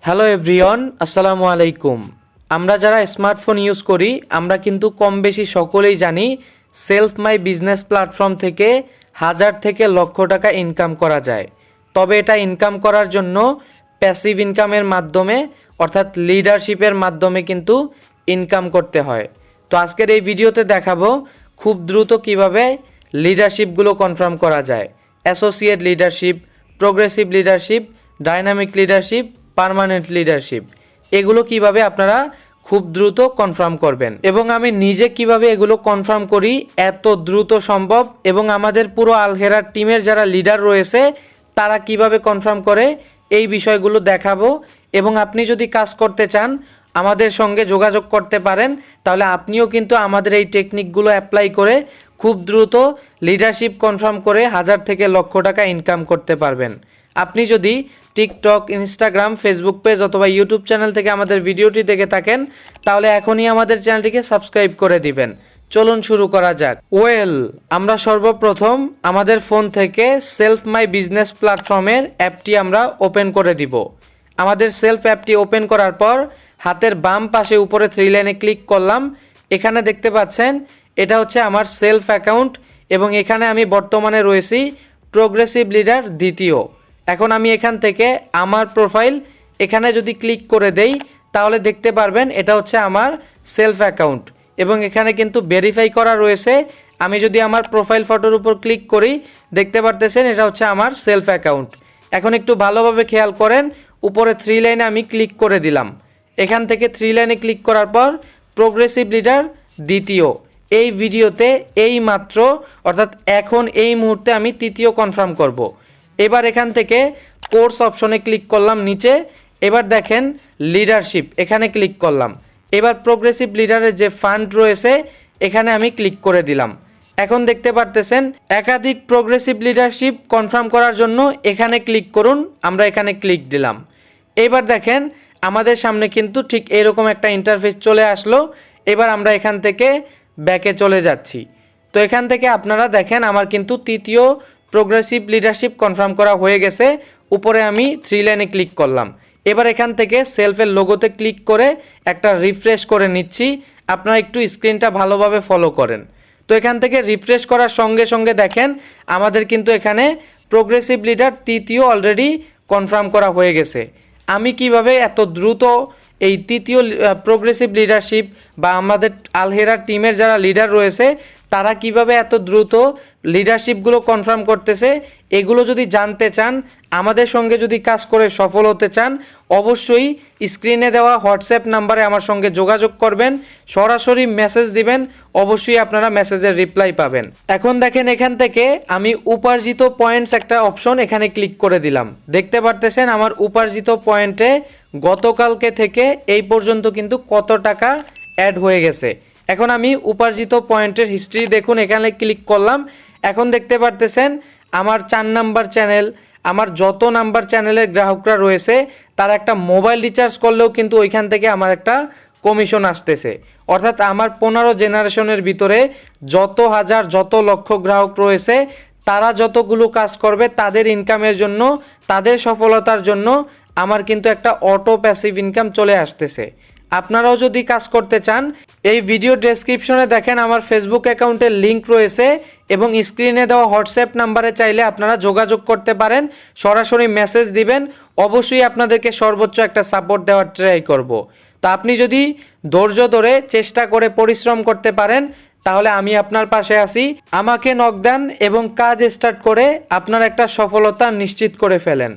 Hello everyone, আসসালামু আলাইকুম। আমরা যারা স্মার্টফোন ইউজ করি আমরা কিন্তু কম বেশি সকলেই জানি সেলফ মাই বিজনেস প্ল্যাটফর্ম থেকে 1000 থেকে লক্ষ টাকা ইনকাম করা যায়। তবে এটা ইনকাম করার জন্য প্যাসিভ ইনকামের মাধ্যমে অর্থাৎ লিডারশিপের মাধ্যমে কিন্তু ইনকাম করতে হয়। তো আজকের এই ভিডিওতে দেখাবো খুব দ্রুত কিভাবে লিডারশিপগুলো কনফার্ম করা যায়। Associate leadership, progressive leadership, dynamic leadership, permanent leadership, এগুলো কিভাবে আপনারা খুব দ্রুত কনফার্ম করবেন এবং আমি নিজে কিভাবে এগুলো কনফার্ম করি এত দ্রুত সম্ভব এবং আমাদের পুরো আলহেরার টিমের যারা লিডার রয়েছে তারা কিভাবে কনফার্ম করে এই বিষয়গুলো দেখাবো। এবং আপনি যদি কাজ করতে চান আমাদের সঙ্গে যোগাযোগ করতে পারেন, তাহলে আপনিও কিন্তু আমাদের এই টেকনিকগুলো অ্যাপ্লাই করে খুব দ্রুত লিডারশিপ কনফার্ম করে 1000 থেকে লক্ষ টাকা ইনকাম করতে পারবেন। আপনি যদি টিকটক, ইনস্টাগ্রাম, ফেসবুক পেজ অথবা ইউটিউব চ্যানেল থেকে আমাদের ভিডিওটি দেখে থাকেন তাহলে এখনই আমাদের চ্যানেলটিকে সাবস্ক্রাইব করে দিবেন। চলুন শুরু করা যাক। আমরা সর্বপ্রথম আমাদের ফোন থেকে সেলফ মাই বিজনেস প্ল্যাটফর্মের অ্যাপটি আমরা ওপেন করে দিব। আমাদের সেলফ অ্যাপটি ওপেন করার পর হাতের বাম পাশে উপরে 3 লাইনে ক্লিক করলাম। এখানে দেখতে পাচ্ছেন এটা হচ্ছে আমার সেলফ অ্যাকাউন্ট এবং এখানে আমি বর্তমানে রয়েছি প্রোগ্রেসিভ লিডার দ্বিতীয়। এখন আমি এখান থেকে আমার প্রোফাইল এখানে যদি ক্লিক করে দেই তাহলে দেখতে পারবেন এটা হচ্ছে আমার সেলফ অ্যাকাউন্ট এবং এখানে কিন্তু ভেরিফাই করা রয়েছে। আমি যদি আমার প্রোফাইল ফটোর উপর ক্লিক করি দেখতে পারতেছেন এটা হচ্ছে আমার সেলফ অ্যাকাউন্ট। এখন একটু ভালোভাবে খেয়াল করেন, উপরে 3 লাইনে আমি ক্লিক করে দিলাম। এখান থেকে 3 লাইনে ক্লিক করার পর প্রোগ্রেসিভ লিডার দ্বিতীয়, এই ভিডিওতে এই মাত্র অর্থাৎ এখন এই মুহূর্তে আমি তৃতীয় কনফার্ম করব। এবার এখান থেকে কোর্স অপশনে ক্লিক করলাম নিচে। এবার দেখেন লিডারশিপ, এখানে ক্লিক করলাম। এবার প্রোগ্রেসিভ লিডারের যে ফান্ড রয়েছে এখানে আমি ক্লিক করে দিলাম। এখন দেখতে পারতেছেন একাধিক প্রোগ্রেসিভ লিডারশিপ কনফার্ম করার জন্য এখানে ক্লিক করুন, আমরা এখানে ক্লিক দিলাম। এবার দেখেন আমাদের সামনে কিন্তু ঠিক এরকম একটা ইন্টারফেস চলে আসলো। এবার আমরা এখান থেকে ব্যাকে চলে যাচ্ছি। তো এখান থেকে আপনারা দেখেন আমার কিন্তু তৃতীয় প্রোগ্রেসিভ লিডারশিপ কনফার্ম করা হয়ে গেছে। উপরে আমি 3 লাইনে ক্লিক করলাম। এবার এখান থেকে সেলফের লোগোতে ক্লিক করে একটা রিফ্রেশ করে নিচ্ছি। আপনারা একটু স্ক্রিনটা ভালোভাবে ফলো করেন। তো এখান থেকে রিফ্রেশ করার সঙ্গে সঙ্গে দেখেন আমাদের কিন্তু এখানে প্রোগ্রেসিভ লিডার তৃতীয় অলরেডি কনফার্ম করা হয়ে গেছে। আমি কিভাবে এত দ্রুত এই তৃতীয় প্রোগ্রেসিভ লিডারশিপ বা আমাদের আলহেরার টিমের যারা লিডার রয়েছে তারা কিভাবে এত দ্রুত লিডারশিপগুলো কনফার্ম করতেছে এগুলো যদি জানতে চান, আমাদের সঙ্গে যদি কাজ করে সফল হতে চান, অবশ্যই স্ক্রিনে দেওয়া হোয়াটসঅ্যাপ নাম্বারে আমার সঙ্গে যোগাযোগ করবেন, সরাসরি মেসেজ দিবেন, অবশ্যই আপনারা মেসেজের রিপ্লাই পাবেন। এখন দেখেন এখান থেকে আমি উপার্জিত পয়েন্টস একটা অপশন এখানে ক্লিক করে দিলাম। দেখতে পারতেছেন আমার উপার্জিত পয়েন্টে গতকালকে থেকে এই পর্যন্ত কিন্তু কত টাকা অ্যাড হয়ে গেছে। এখন আমি উপার্জিত পয়েন্টের হিস্ট্রি দেখুন, এখানে ক্লিক করলাম। এখন দেখতে পারতেছেন আমার 4 নাম্বার চ্যানেল, আমার যত নাম্বার চ্যানেলের গ্রাহকরা রয়েছে তারা একটা মোবাইল রিচার্জ করলেও কিন্তু ওইখান থেকে আমার একটা কমিশন আসতেছে। অর্থাৎ আমার 15 জেনারেশনের ভিতরে যত হাজার যত লক্ষ গ্রাহক রয়েছে তারা যতগুলো কাজ করবে তাদের ইনকামের জন্য, তাদের সফলতার জন্য আমার কিন্তু একটা অটো প্যাসিভ ইনকাম চলে আসতেছে। আপনারাও যদি কাজ করতে চান এই ভিডিও ডেসক্রিপশনে দেখেন আমার ফেসবুক অ্যাকাউন্টের লিঙ্ক রয়েছে এবং স্ক্রিনে দেওয়া হোয়াটসঅ্যাপ নাম্বারে চাইলে আপনারা যোগাযোগ করতে পারেন, সরাসরি মেসেজ দিবেন। অবশ্যই আপনাদেরকে সর্বোচ্চ একটা সাপোর্ট দেওয়ার ট্রাই করব। তা আপনি যদি ধৈর্য ধরে চেষ্টা করে পরিশ্রম করতে পারেন তাহলে আমি আপনার পাশে আছি। আমাকে নক দেন এবং কাজ স্টার্ট করে আপনার একটা সফলতা নিশ্চিত করে ফেলেন।